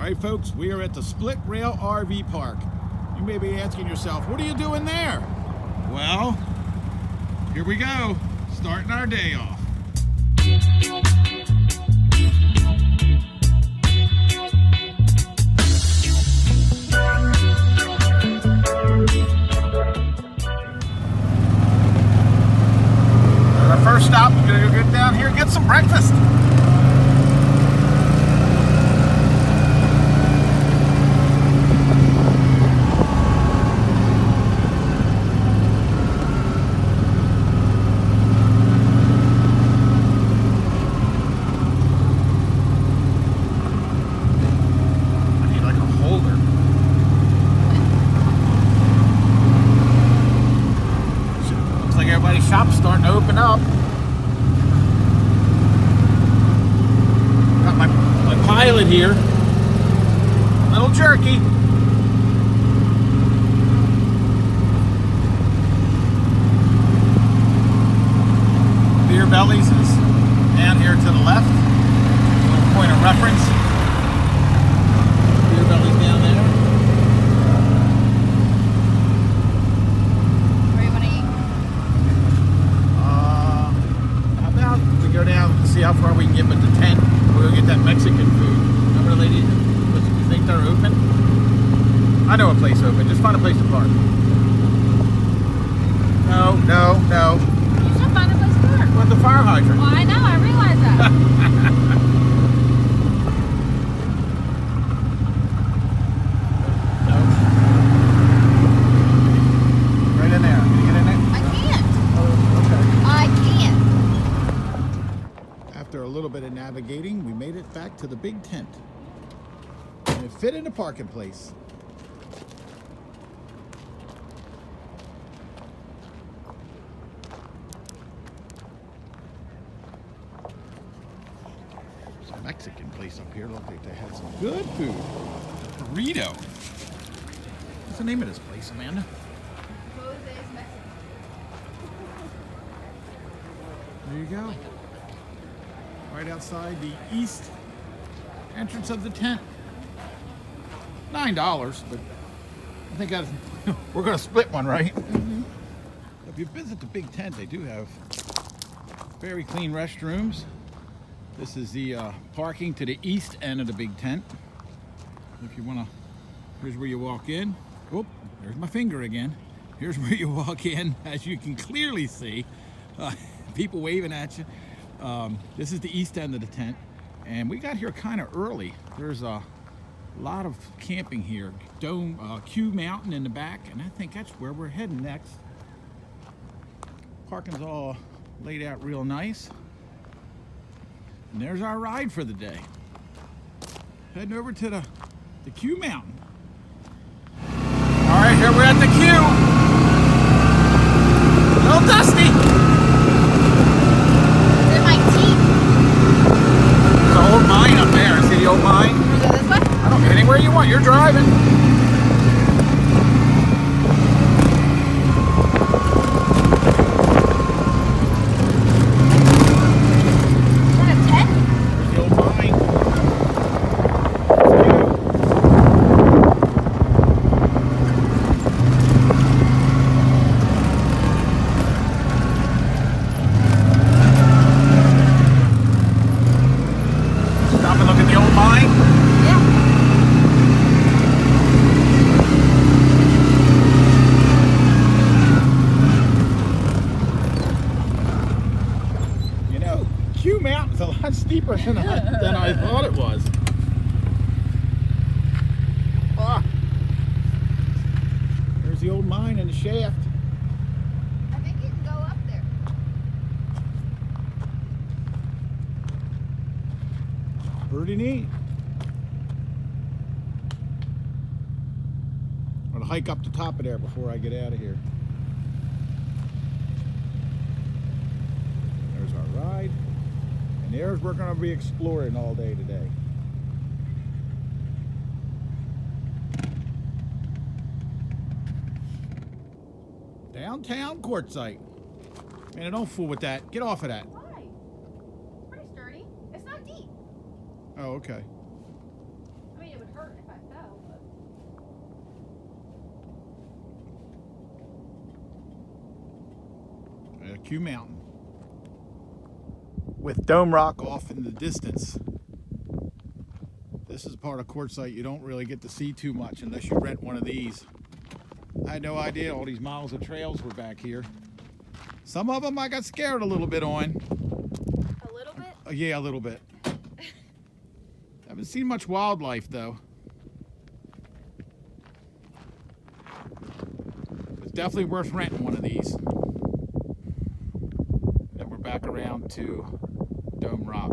Alright folks, we are at the Split Rail RV Park. You may be asking yourself, what are you doing there? Well, here we go, starting our day off. Our first stop, we're going to go get down here and get some breakfast. Everybody's shop's starting to open up. Got my pilot here. A little jerky. Beer Bellies is down here to the left. A little point of reference. Beer Bellies down there. Go down and see how far we can get with the tent. We're gonna get that Mexican food. Remember the lady? You think they're open? I know a place open. Just find a place to park. No. You should find a place to park. With the fire hydrant. Well, I know. I realize that. No. Right in there. Can you get in there? I can't. Oh, okay. I can't. After a little bit of navigating, we made it back to the big tent. And it fit in the parking place. There's a Mexican place up here. Looked like they had some good food. Burrito. What's the name of this place, Amanda? There you go. Right outside the east entrance of the tent. $9, but I think we're going to split one, right? Mm-hmm. If you visit the big tent, they do have very clean restrooms. This is the parking to the east end of the big tent. If you want to, here's where you walk in. Oh, there's my finger again. Here's where you walk in, as you can clearly see. People waving at you. This is the east end of the tent, and we got here kind of early. There's a lot of camping here. Q Mountain in the back, and I think that's where we're heading next. Parking's all laid out real nice. And there's our ride for the day. Heading over to the Q Mountain. All right, here we're at the Q. A little dusty. Old mine up there. See the old mine? Wanna go this way? I don't know. Anywhere you want. You're driving. Is that a tent? There's the old mine. Stop and look at the old mine. Yeah. You know, Q Mountain's a lot steeper than I thought it was. Ah. There's the old mine and the shaft. I think you can go up there. Pretty neat. I'm gonna hike up the top of there before I get out of here. There's our ride. And there's we're gonna be exploring all day today. Downtown Quartzite. Man, don't fool with that. Get off of that. Why? Pretty sturdy. It's not deep. Oh, okay. I mean, it would hurt. Q Mountain with Dome Rock off in the distance. This is part of Quartzite you don't really get to see too much unless you rent one of these. I had no idea all these miles of trails were back here. Some of them I got scared a little bit on. A little bit? Yeah, a little bit. Haven't seen much wildlife though. It's definitely worth renting one of these. Then we're back around to Dome Rock.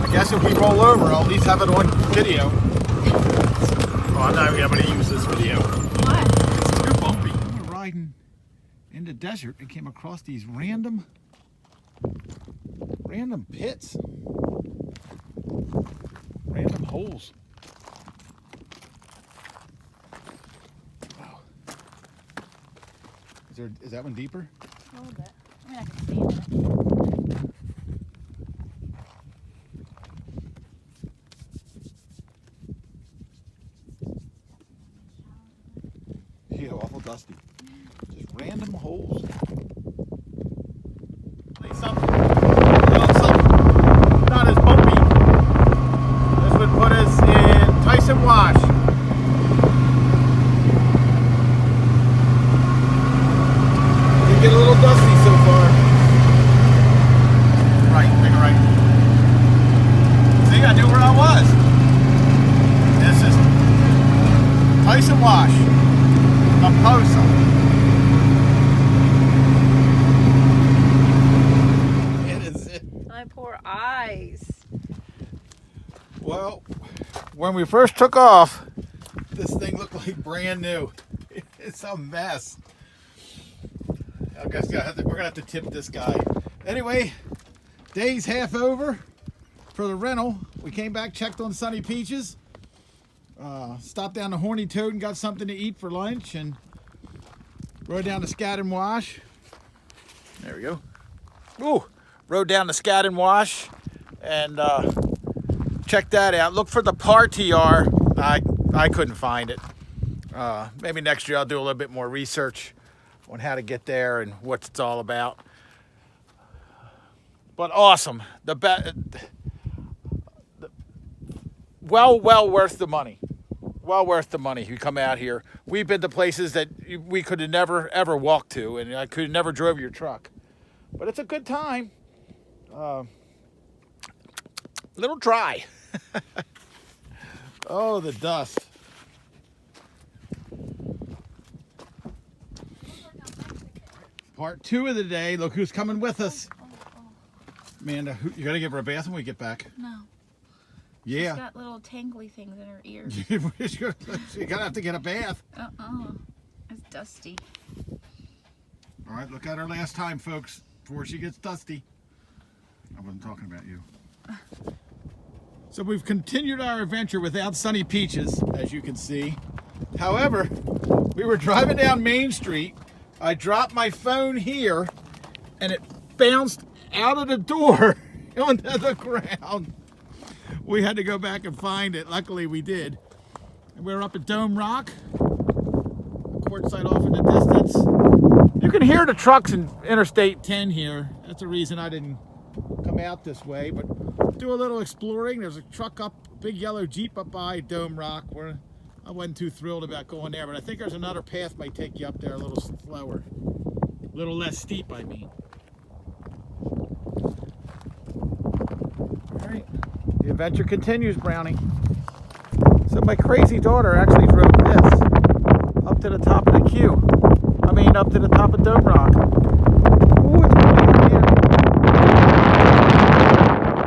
I guess if we roll over, I'll at least have it on video. Oh, I'm not even going to use this video. What? It's too bumpy. We were riding in the desert and came across these random pits. Random holes. Wow. Is that one deeper? A little bit. I mean, I can stand it. Yeah, awful dusty. Just random holes. Something not as bumpy. This would put us in Tyson Wash. Did get a little dusty so far. Right, take a right. See, I knew where I was. This is Tyson Wash. Aposa. My poor eyes. Well, when we first took off, this thing looked like brand new. It's a mess. I guess we're gonna have to tip this guy. Anyway, day's half over for the rental. We came back, checked on Sunny Peaches, stopped down to Horny Toad and got something to eat for lunch, and rode down to Scat and Wash. There we go. Ooh. Rode down to Scat and Wash and checked that out. Look for the PAR TR. I couldn't find it. Maybe next year I'll do a little bit more research on how to get there and what it's all about. But awesome. Well worth the money. Well worth the money. You come out here. We've been to places that we could have never ever walked to, and I could have never drove your truck. But it's a good time. A little dry. Oh, the dust. Part 2 of the day. Look who's coming with us. Amanda, you gotta give her a bath when we get back. No. Yeah. She's got little tangly things in her ears. You're gonna have to get a bath. It's dusty. All right, look at her last time, folks, before she gets dusty. I wasn't talking about you. So we've continued our adventure without Sunny Peaches, as you can see. However, we were driving down Main Street. I dropped my phone here, and it bounced out of the door onto the ground. We had to go back and find it. Luckily, we did. And we're up at Dome Rock. Quartzite off in the distance. You can hear the trucks in Interstate 10 here. That's the reason I didn't come out this way, but do a little exploring. There's a truck up, a big yellow Jeep up by Dome Rock where I wasn't too thrilled about going there, but I think there's another path might take you up there a little slower. A little less steep, I mean. All right, the adventure continues, Brownie. So my crazy daughter actually drove this up to the top of the Q. I mean, up to the top of Dome Rock. Ooh, it's windy up here.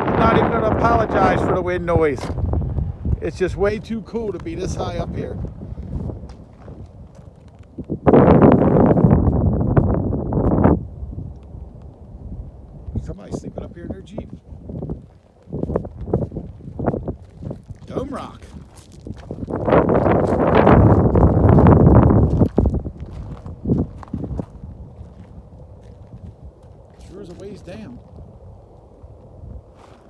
I'm not even going to apologize for the wind noise. It's just way too cool to be this high up here. Somebody's sleeping up here in their Jeep. Dome Rock. Sure is a ways down.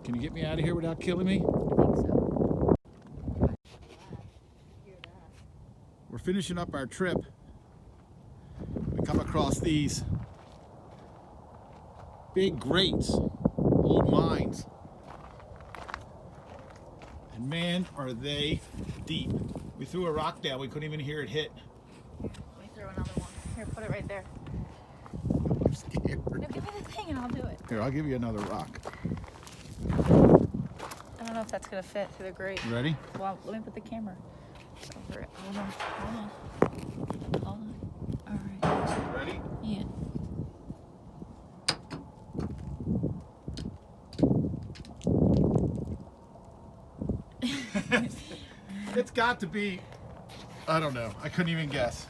Can you get me out of here without killing me? I think so. We're finishing up our trip, we come across these big grates, old mines. And man, are they deep. We threw a rock down, we couldn't even hear it hit. Let me throw another one. Here, put it right there. I'm scared. No, give me the thing and I'll do it. Here, I'll give you another rock. I don't know if that's gonna fit through the grate. You ready? Well, let me put the camera over it. Hold on. Hold on. All right. Ready? Yeah. It's got to be, I don't know, I couldn't even guess.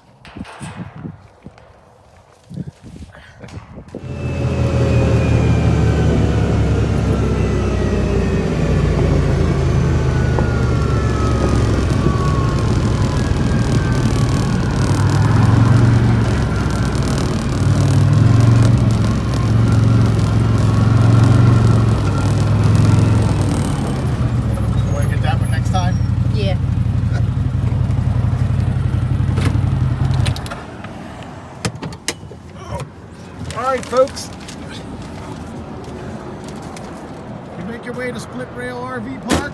Want to get that one next time? Yeah. All right, folks. You make your way to Split Rail RV Park.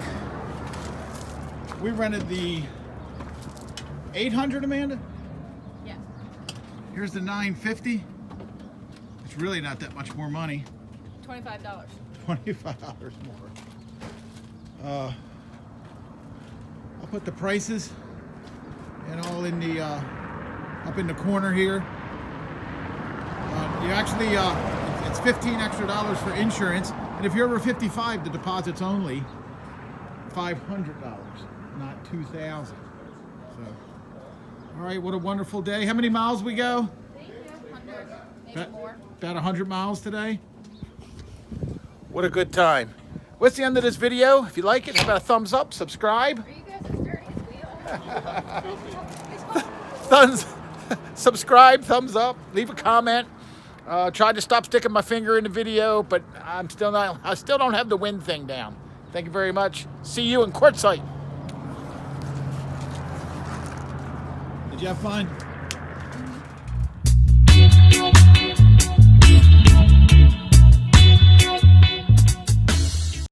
We rented the 800, Amanda. Yeah. Here's the 950. It's really not that much more money. $25. $25 more. I'll put the prices and all in the up in the corner here. You actually it's $15 extra for insurance, and if you're over 55, the deposit's only $500, not $2,000. So, all right, what a wonderful day. How many miles we go? 100, maybe more. About 100 miles today. What a good time. What's the end of this video? If you like it, how about a thumbs up, subscribe. Are you guys as dirty as we are? Thumbs, subscribe, thumbs up, leave a comment. Tried to stop sticking my finger in the video, but I still don't have the wind thing down. Thank you very much. See you in Quartzite. Did you have fun?